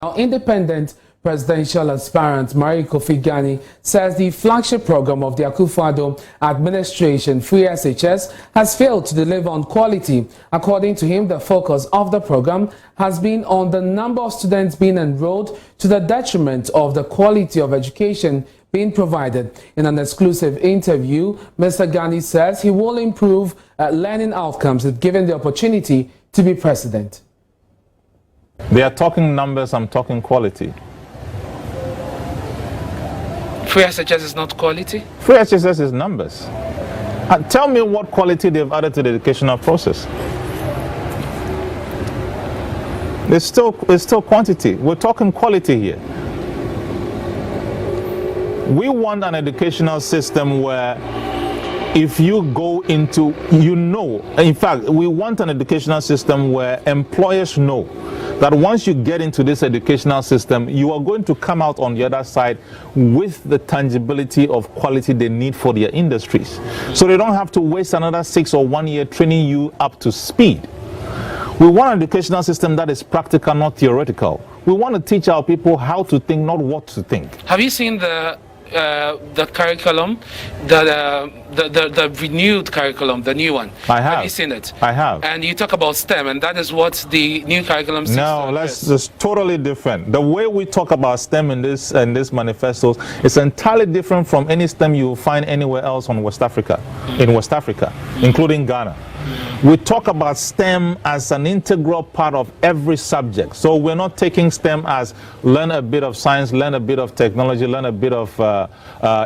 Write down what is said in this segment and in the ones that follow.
Now, independent presidential aspirant Kofi Gane says the flagship program of the Akufo-Addo administration, Free SHS, has failed to deliver on quality. According to him, the focus of the program has been on the number of students being enrolled to the detriment of the quality of education being provided. In an exclusive interview, Mr. Gane says he will improve learning outcomes if given the opportunity to be president. They are talking numbers, I'm talking quality. Free SHS is not quality? Free SHS is numbers. Tell me what quality they've added to the educational process. It's still quantity. We're talking quality here. We want an educational system where if you go into, in fact, we want an educational system where employers know that once you get into this educational system, you are going to come out on the other side with the tangibility of quality they need for their industries. So they don't have to waste another 6 or 1 year training you up to speed. We want an educational system that is practical, not theoretical. We want to teach our people how to think, not what to think. Have you seen the curriculum, the renewed curriculum, the new one? I have. Have you seen it? I have. And you talk about STEM, and that is what the new curriculum seeks. No, it's totally different. The way we talk about STEM in this manifestos is entirely different from any STEM you will find anywhere else in West Africa, including Ghana. We talk about STEM as an integral part of every subject. So we're not taking STEM as learn a bit of science, learn a bit of technology, learn a bit of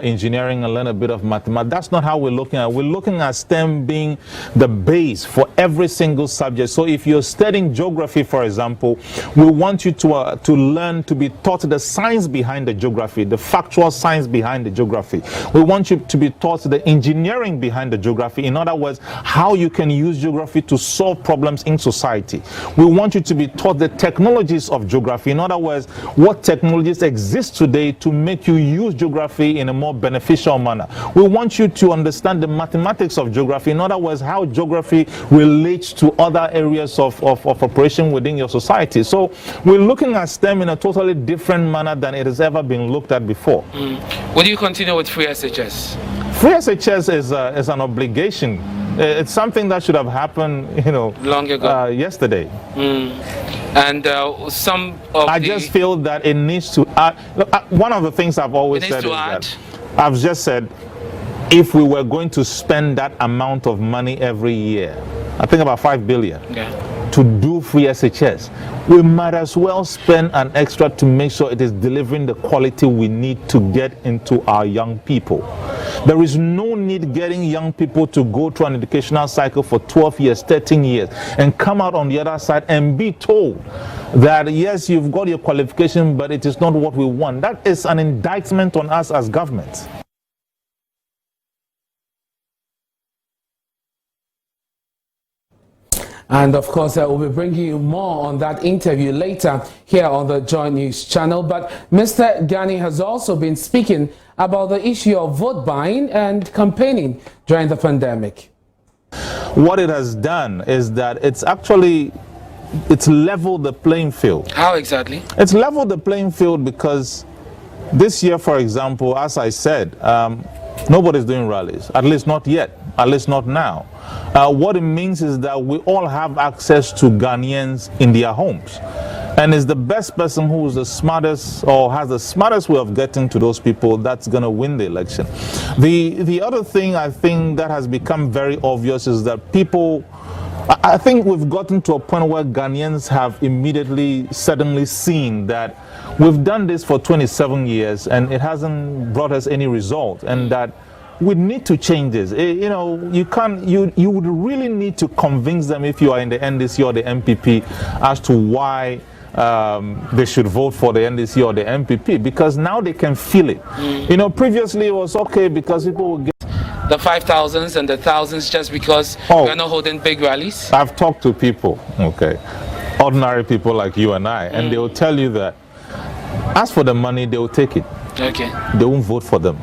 engineering, and learn a bit of mathematics. That's not how we're looking at it. We're looking at STEM being the base for every single subject. So if you're studying geography, for example, we want you to learn, to be taught the science behind the geography, the factual science behind the geography. We want you to be taught the engineering behind the geography. In other words, how you can use geography to solve problems in society. We want you to be taught the technologies of geography. In other words, what technologies exist today to make you use geography in a more beneficial manner. We want you to understand the mathematics of geography. In other words, how geography relates to other areas of operation within your society. So we're looking at STEM in a totally different manner than it has ever been looked at before. Will you continue with Free SHS? Free SHS is an obligation. It's something that should have happened, long ago, yesterday. And I just feel that it needs to add. One of the things I've always said is that I've just said, if we were going to spend that amount of money every year, I think about 5 billion. To do Free SHS, we might as well spend an extra to make sure it is delivering the quality we need to get into our young people. There is no need getting young people to go through an educational cycle for 12 years, 13 years, and come out on the other side and be told that, yes, you've got your qualification, but it is not what we want. That is an indictment on us as government. And of course, we'll be bringing you more on that interview later here on the Joy News channel. But Mr. Gane has also been speaking about the issue of vote buying and campaigning during the pandemic. What it has done is that it's leveled the playing field. How exactly? It's leveled the playing field because this year, for example, as I said, nobody's doing rallies, at least not yet, at least not now. What it means is that we all have access to Ghanaians in their homes. And it's the best person who is the smartest or has the smartest way of getting to those people that's going to win the election. The other thing I think that has become very obvious is that I think we've gotten to a point where Ghanaians have suddenly sseen that we've done this for 27 years and it hasn't brought us any result, and that we need to change this. You would really need to convince them, if you are in the NDC or the MPP, as to why they should vote for the NDC or the MPP, because now they can feel it. Previously it was okay because people would get the 5,000s and the thousands just because we're not holding big rallies. I've talked to people, ordinary people like you and I, and they will tell you that as for the money, they will take it. They won't vote for them.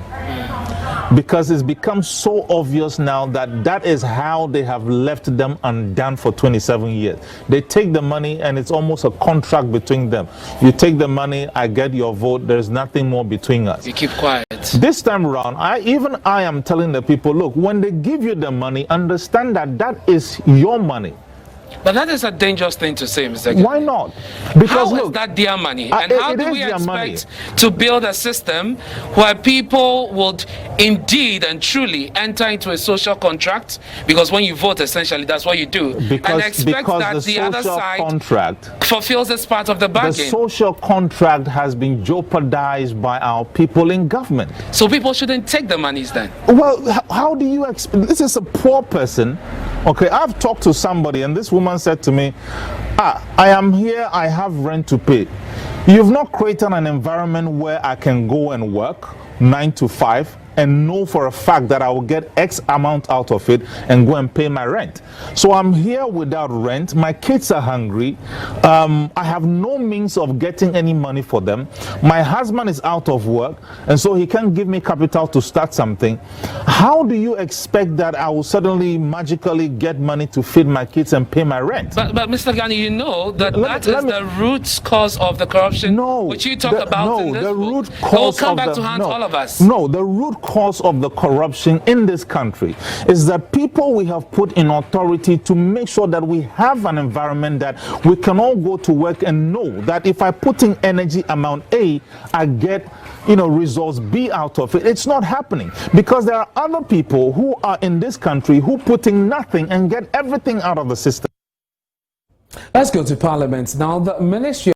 because it's become so obvious now that that is how they have left them undone for 27 years. They take the money and it's almost a contract between them. You take the money, I get your vote, there's nothing more between us. You keep quiet. This time around, I am telling the people, look, when they give you the money, understand that that is your money. But that is a dangerous thing to say, Mr. Gane. Why not? Because how look, is that their money? And how do we expect money to build a system where people would indeed and truly enter into a social contract? Because when you vote, essentially, that's what you do. Because, and expect that the other side contract fulfills this part of the bargain. The social contract has been jeopardized by our people in government. So people shouldn't take the monies then? Well, how do you expect? This is a poor person. Okay, I've talked to somebody and this woman said to me, I am here, I have rent to pay. You've not created an environment where I can go and work 9 to 5 and know for a fact that I will get X amount out of it and go and pay my rent. So I'm here without rent. My kids are hungry. I have no means of getting any money for them. My husband is out of work, and so he can't give me capital to start something. How do you expect that I will suddenly magically get money to feed my kids and pay my rent? But Mr. Gane, you know that that is the root cause of the corruption which you talk about in this the book. root cause will come back of to haunt all of us. No, the root cause of the corruption in this country is that people we have put in authority to make sure that we have an environment that we can all go to work and know that if I put in energy amount A, I get results B out of it. It's not happening because there are other people who are in this country who put in nothing and get everything out of the system. Let's go to Parliament now. The Ministry